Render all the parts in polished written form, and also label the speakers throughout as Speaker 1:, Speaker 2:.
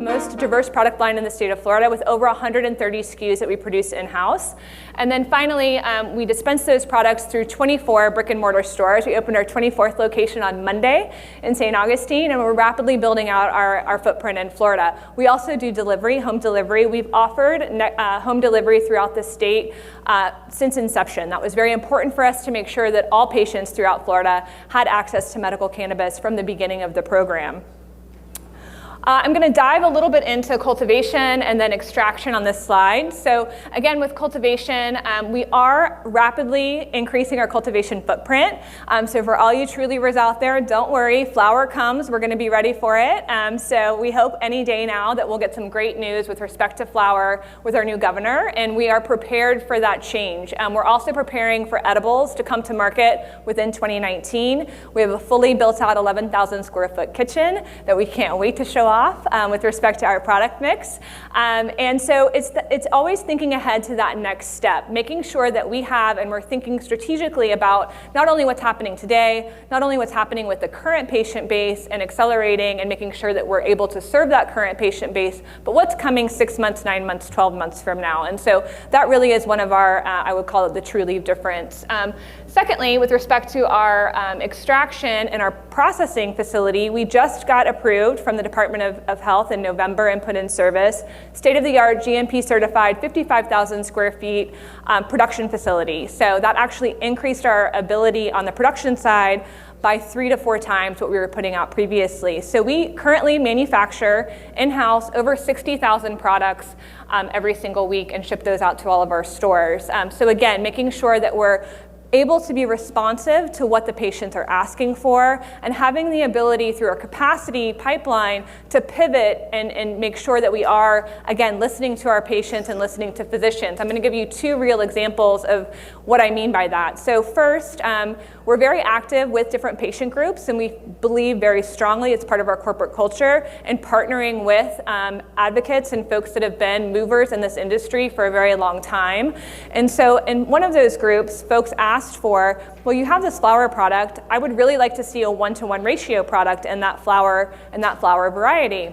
Speaker 1: Most diverse product line in the state of Florida with over 130 SKUs that we produce in-house. And then finally, we dispense those products through 24 brick and mortar stores. We opened our 24th location on Monday in St. Augustine, and we're rapidly building out our footprint in Florida. We also do delivery, home delivery. We've offered home delivery throughout the state since inception. That was very important for us to make sure that all patients throughout Florida had access to medical cannabis from the beginning of the program. I'm going to dive a little bit into cultivation and then extraction on this slide. So again, with cultivation, we are rapidly increasing our cultivation footprint. So for all you Trulievers out there, don't worry, flower comes, we're going to be ready for it. So we hope any day now that we'll get some great news with respect to flower with our new governor, and we are prepared for that change. We're also preparing for edibles to come to market within 2019. We have a fully built out 11,000 square foot kitchen that we can't wait to show off with respect to our product mix. And so it's always thinking ahead to that next step, making sure that we have, and we're thinking strategically about not only what's happening today, not only what's happening with the current patient base and accelerating and making sure that we're able to serve that current patient base, but what's coming 6 months, 9 months, 12 months from now. And so that really is one of our, I would call it the Trulieve difference. Secondly, with respect to our extraction and our processing facility, we just got approved from the Department of Health in November and put in service state-of-the-art GMP certified 55,000 square feet production facility. So that actually increased our ability on the production side by 3 to 4 times what we were putting out previously. So we currently manufacture in-house over 60,000 products every single week and ship those out to all of our stores. So again, making sure that we're able to be responsive to what the patients are asking for, and having the ability through our capacity pipeline to pivot and make sure that we are, again, listening to our patients and listening to physicians. I'm going to give you 2 real examples of what I mean by that. So first, we're very active with different patient groups, and we believe very strongly it's part of our corporate culture in partnering with advocates and folks that have been movers in this industry for a very long time. And so in one of those groups, folks asked for, well, you have this flower product, I would really like to see a 1-to-1 ratio product in that flower variety.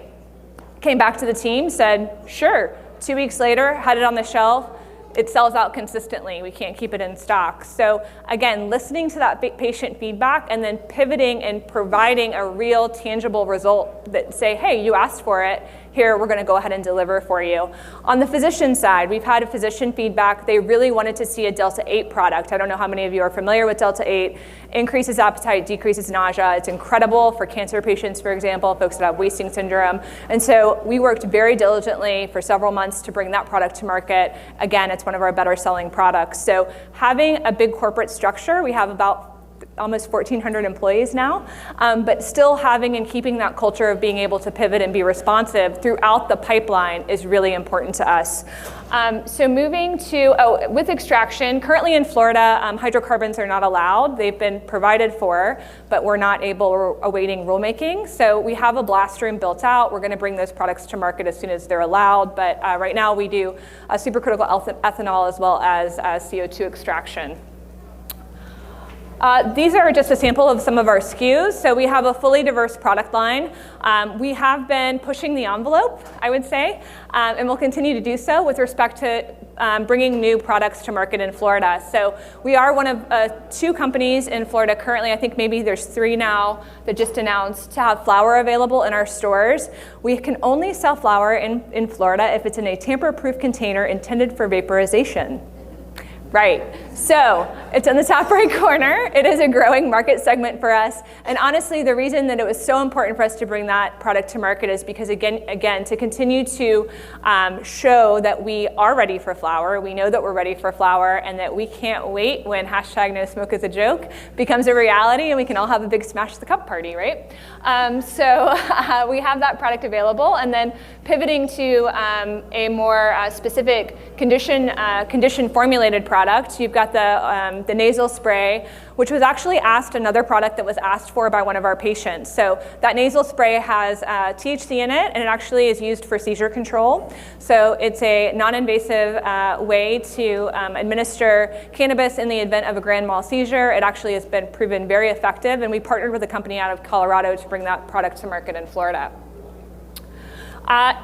Speaker 1: Came back to the team, said, sure. 2 weeks later, had it on the shelf. It sells out consistently. We can't keep it in stock. So again, listening to that patient feedback and then pivoting and providing a real tangible result that say, hey, you asked for it. Here, we're going to go ahead and deliver for you. On the physician side, we've had a physician feedback. They really wanted to see a Delta 8 product. I don't know how many of you are familiar with Delta 8. Increases appetite, decreases nausea. It's incredible for cancer patients, for example, folks that have wasting syndrome. And so we worked very diligently for several months to bring that product to market. Again, it's one of our better selling products. So having a big corporate structure, we have about almost 1,400 employees now, but still having and keeping that culture of being able to pivot and be responsive throughout the pipeline is really important to us. So moving to, with extraction, currently in Florida, hydrocarbons are not allowed. They've been provided for, but we're not able, we're awaiting rulemaking. So we have a blast room built out. We're going to bring those products to market as soon as they're allowed, but right now we do supercritical ethanol as well as CO2 extraction. These are just a sample of some of our SKUs. So we have a fully diverse product line. We have been pushing the envelope, I would say, and we'll continue to do so with respect to bringing new products to market in Florida. So we are one of 2 companies in Florida currently. I think maybe there's 3 now that just announced to have flower available in our stores. We can only sell flower in Florida if it's in a tamper-proof container intended for vaporization. Right, so it's in the top right corner. It is a growing market segment for us. And honestly, the reason that it was so important for us to bring that product to market is because again, to continue to show that we are ready for flower. We know that we're ready for flower and that we can't wait when #NoSmokeIsAJoke becomes a reality and we can all have a big smash the cup party, right? So we have that product available, and then pivoting to a more specific condition formulated product. You've got the nasal spray, which was actually another product that was asked for by one of our patients. So that nasal spray has THC in it, and it actually is used for seizure control. So it's a non-invasive way to administer cannabis in the event of a grand mal seizure. It actually has been proven very effective, and we partnered with a company out of Colorado to bring that product to market in Florida.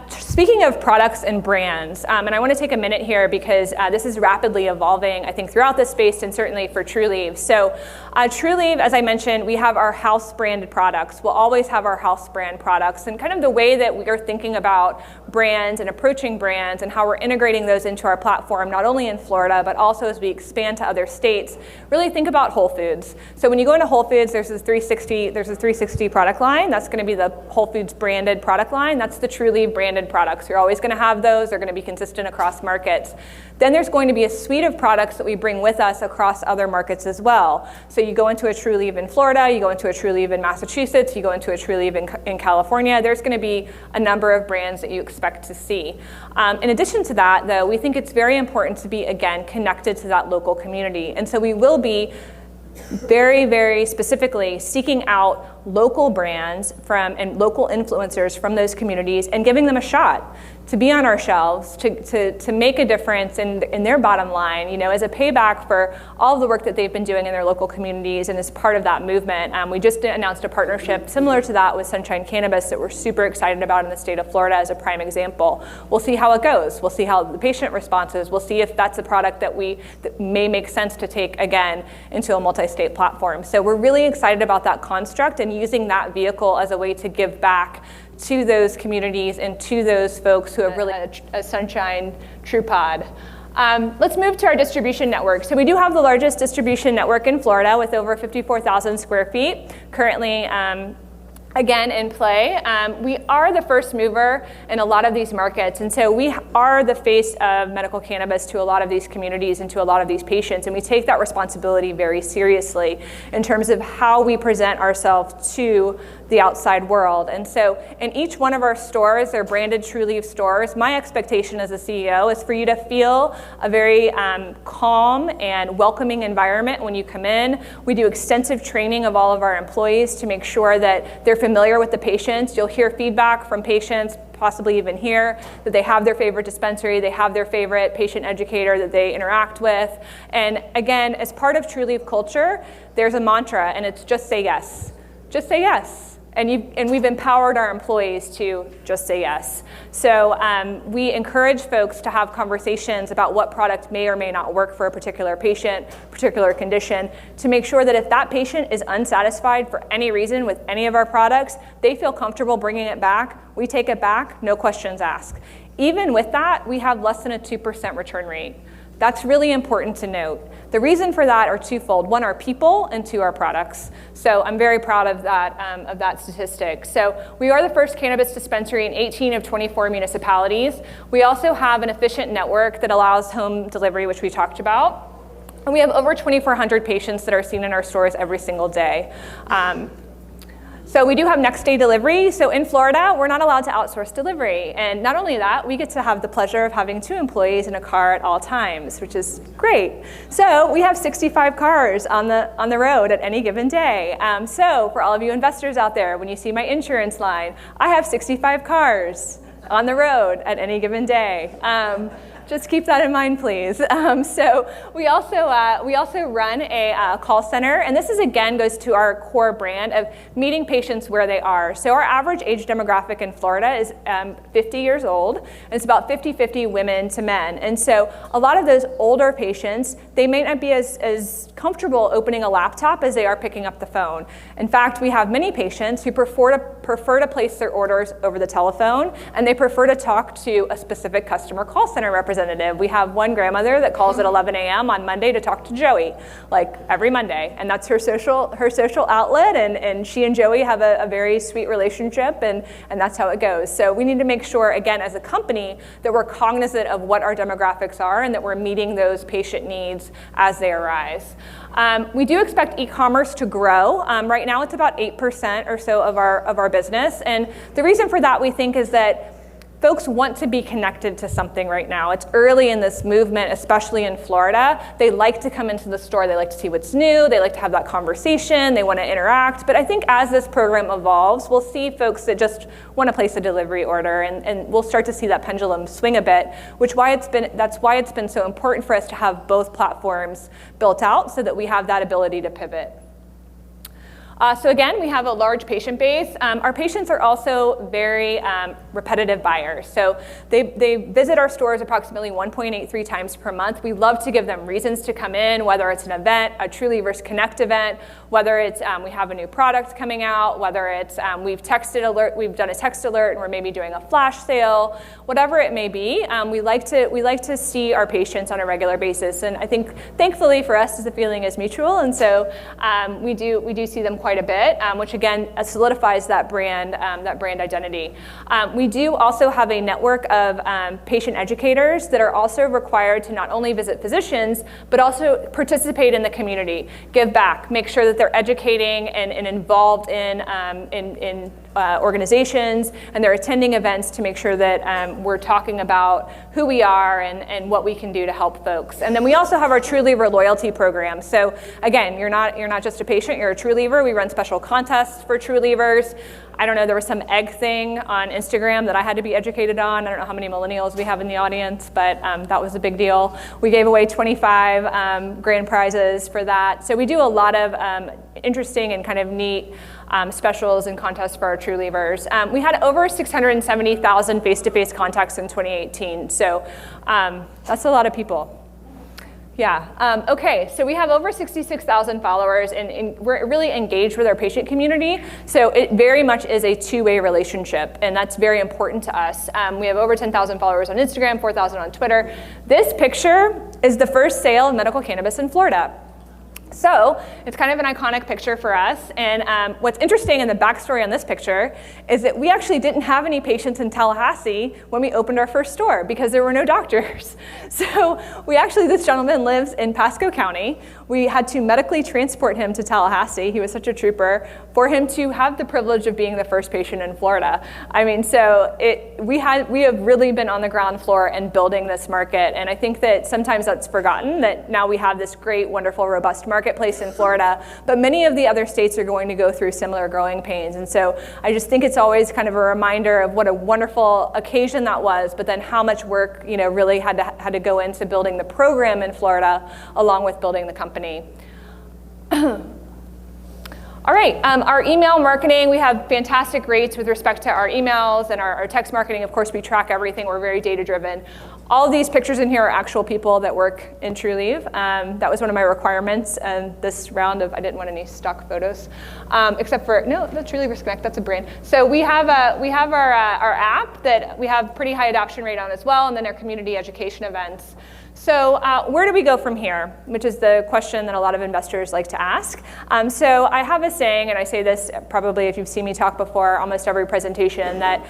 Speaker 1: Speaking of products and brands, and I want to take a minute here because this is rapidly evolving, I think, throughout this space and certainly for Trulieve. So Trulieve, as I mentioned, we have our house branded products. We'll always have our house brand products, and kind of the way that we are thinking about brands and approaching brands and how we're integrating those into our platform, not only in Florida, but also as we expand to other states, really think about Whole Foods. So when you go into Whole Foods, there's a 360 product line. That's going to be the Whole Foods branded product line. That's the Trulieve branded products. You're always going to have those. They're going to be consistent across markets. Then there's going to be a suite of products that we bring with us across other markets as well. So you go into a Trulieve in Florida, you go into a Trulieve in Massachusetts, you go into a Trulieve in California. There's going to be a number of brands that you expect to see. In addition to that, though, we think it's very important to be, again, connected to that local community. And so we will be very, very specifically seeking out local brands and local influencers from those communities and giving them a shot to be on our shelves, to make a difference in their bottom line, as a payback for all of the work that they've been doing in their local communities and as part of that movement. We just announced a partnership similar to that with Sunshine Cannabis that we're super excited about in the state of Florida as a prime example. We'll see how it goes. We'll see how the patient response is. We'll see if that's a product that may make sense to take, again, into a multi-state platform. So we're really excited about that construct and using that vehicle as a way to give back to those communities and to those folks who have really a Sunshine True Pod. Let's move to our distribution network. So we do have the largest distribution network in Florida with over 54,000 square feet currently again in play. We are the first mover in a lot of these markets, and so we are the face of medical cannabis to a lot of these communities and to a lot of these patients, and we take that responsibility very seriously in terms of how we present ourselves to the outside world. And so in each one of our stores, they're branded Trulieve stores. My expectation as a CEO is for you to feel a very calm and welcoming environment when you come in. We do extensive training of all of our employees to make sure that they're familiar with the patients. You'll hear feedback from patients, possibly even here, that they have their favorite dispensary, they have their favorite patient educator that they interact with. And again, as part of Trulieve culture, there's a mantra, and it's just say yes. Just say yes. And we've empowered our employees to just say yes. So we encourage folks to have conversations about what product may or may not work for a particular patient, particular condition, to make sure that if that patient is unsatisfied for any reason with any of our products, they feel comfortable bringing it back. We take it back, no questions asked. Even with that, we have less than a 2% return rate. That's really important to note. The reason for that are twofold. One, our people, and two, our products. So I'm very proud of that statistic. So we are the first cannabis dispensary in 18 of 24 municipalities. We also have an efficient network that allows home delivery, which we talked about. And we have over 2,400 patients that are seen in our stores every single day. So we do have next day delivery. So in Florida, we're not allowed to outsource delivery. And not only that, we get to have the pleasure of having 2 employees in a car at all times, which is great. So we have 65 cars on the road at any given day. So for all of you investors out there, when you see my insurance line, I have 65 cars on the road at any given day. Just keep that in mind, please. So we also run a call center, and this again goes to our core brand of meeting patients where they are. So our average age demographic in Florida is 50 years old, and it's about 50-50 women to men. And so a lot of those older patients, they may not be as comfortable opening a laptop as they are picking up the phone. In fact, we have many patients who prefer to place their orders over the telephone, and they prefer to talk to a specific customer call center representative. We have one grandmother that calls at 11 a.m. on Monday to talk to Joey, like every Monday, and that's her social outlet, and she and Joey have a very sweet relationship, and that's how it goes. So we need to make sure, again, as a company, that we're cognizant of what our demographics are and that we're meeting those patient needs as they arise. We do expect e-commerce to grow. Right now it's about 8% or so of our business, and the reason for that, we think, is that folks want to be connected to something right now. It's early in this movement, especially in Florida. They like to come into the store. They like to see what's new. They like to have that conversation. They want to interact. But I think as this program evolves, we'll see folks that just want to place a delivery order, and we'll start to see that pendulum swing a bit, that's why it's been so important for us to have both platforms built out so that we have that ability to pivot. So again, we have a large patient base. Our patients are also very repetitive buyers. So they visit our stores approximately 1.83 times per month. We love to give them reasons to come in, whether it's an event, a Trulievers Connect event, whether it's we have a new product coming out, whether it's we've done a text alert and we're maybe doing a flash sale, whatever it may be. We like to see our patients on a regular basis, and I think thankfully for us the feeling is mutual, and so we do see them quite a bit, which again solidifies that brand identity. We do also have a network of patient educators that are also required to not only visit physicians, but also participate in the community, give back, make sure that they're educating and involved in organizations, and they're attending events to make sure that we're talking about who we are and what we can do to help folks. And then we also have our Truliever loyalty program. So again, you're not just a patient, you're a Truliever. We run special contests for Trulievers. I don't know, there was some egg thing on Instagram that I had to be educated on. I don't know how many millennials we have in the audience, but that was a big deal. We gave away 25 grand prizes for that. So we do a lot of interesting and kind of neat specials and contests for our Trulievers. We had over 670,000 face-to-face contacts in 2018. So that's a lot of people. Yeah, okay, so we have over 66,000 followers and we're really engaged with our patient community. So it very much is a two-way relationship, and that's very important to us. We have over 10,000 followers on Instagram, 4,000 on Twitter. This picture is the first sale of medical cannabis in Florida. So it's kind of an iconic picture for us. And what's interesting in the backstory on this picture is that we actually didn't have any patients in Tallahassee when we opened our first store because there were no doctors. So this gentleman lives in Pasco County. We had to medically transport him to Tallahassee. He was such a trooper for him to have the privilege of being the first patient in Florida. I mean, so we have really been on the ground floor and building this market. And I think that sometimes that's forgotten, that now we have this great, wonderful, robust marketplace in Florida, but many of the other states are going to go through similar growing pains. And so I just think it's always kind of a reminder of what a wonderful occasion that was, but then how much work really had to go into building the program in Florida along with building the company. All right, our email marketing, we have fantastic rates with respect to our emails and our text marketing. Of course, we track everything. We're very data-driven. All of these pictures in here are actual people that work in Trulieve. That was one of my requirements this round of, I didn't want any stock photos, except for, no, the Trulievers Connect, that's a brand. So we have our app that we have pretty high adoption rate on as well, and then our community education events. So where do we go from here, which is the question that a lot of investors like to ask. So I have a saying, and I say this probably if you've seen me talk before, almost every presentation, that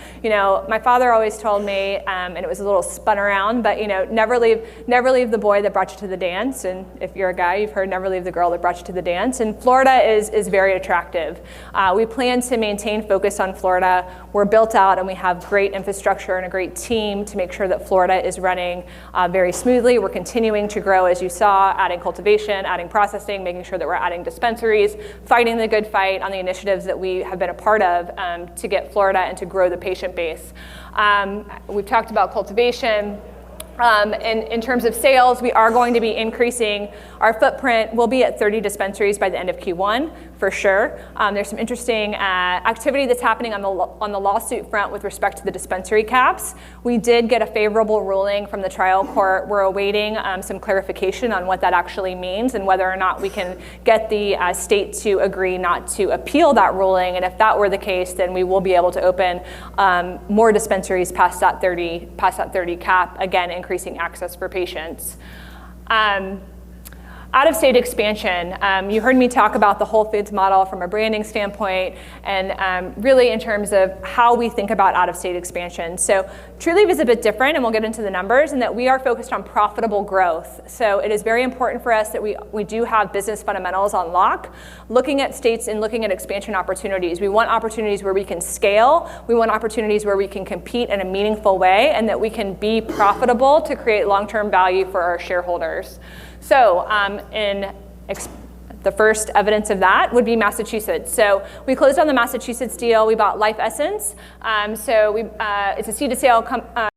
Speaker 1: my father always told me, and it was a little spun around, but never leave the boy that brought you to the dance. And if you're a guy, you've heard never leave the girl that brought you to the dance. And Florida is very attractive. We plan to maintain focus on Florida. We're built out and we have great infrastructure and a great team to make sure that Florida is running very smoothly. We're continuing to grow, as you saw, adding cultivation, adding processing, making sure that we're adding dispensaries, fighting the good fight on the initiatives that we have been a part of to get Florida and to grow the patient base. We've talked about cultivation. In terms of sales, we are going to be increasing our footprint. We'll be at 30 dispensaries by the end of Q1, for sure. There's some interesting activity that's happening on the lawsuit front with respect to the dispensary caps. We did get a favorable ruling from the trial court. We're awaiting some clarification on what that actually means and whether or not we can get the state to agree not to appeal that ruling. And if that were the case, then we will be able to open more dispensaries past that 30 cap, again, increasing access for patients. Out-of-state expansion. You heard me talk about the Whole Foods model from a branding standpoint and really in terms of how we think about out-of-state expansion. So Trulieve is a bit different, and we'll get into the numbers, in that we are focused on profitable growth. So it is very important for us that we do have business fundamentals on lock, looking at states and looking at expansion opportunities. We want opportunities where we can scale. We want opportunities where we can compete in a meaningful way and that we can be profitable to create long-term value for our shareholders. So the first evidence of that would be Massachusetts. So we closed on the Massachusetts deal. We bought Life Essence. It's a seed-to-sale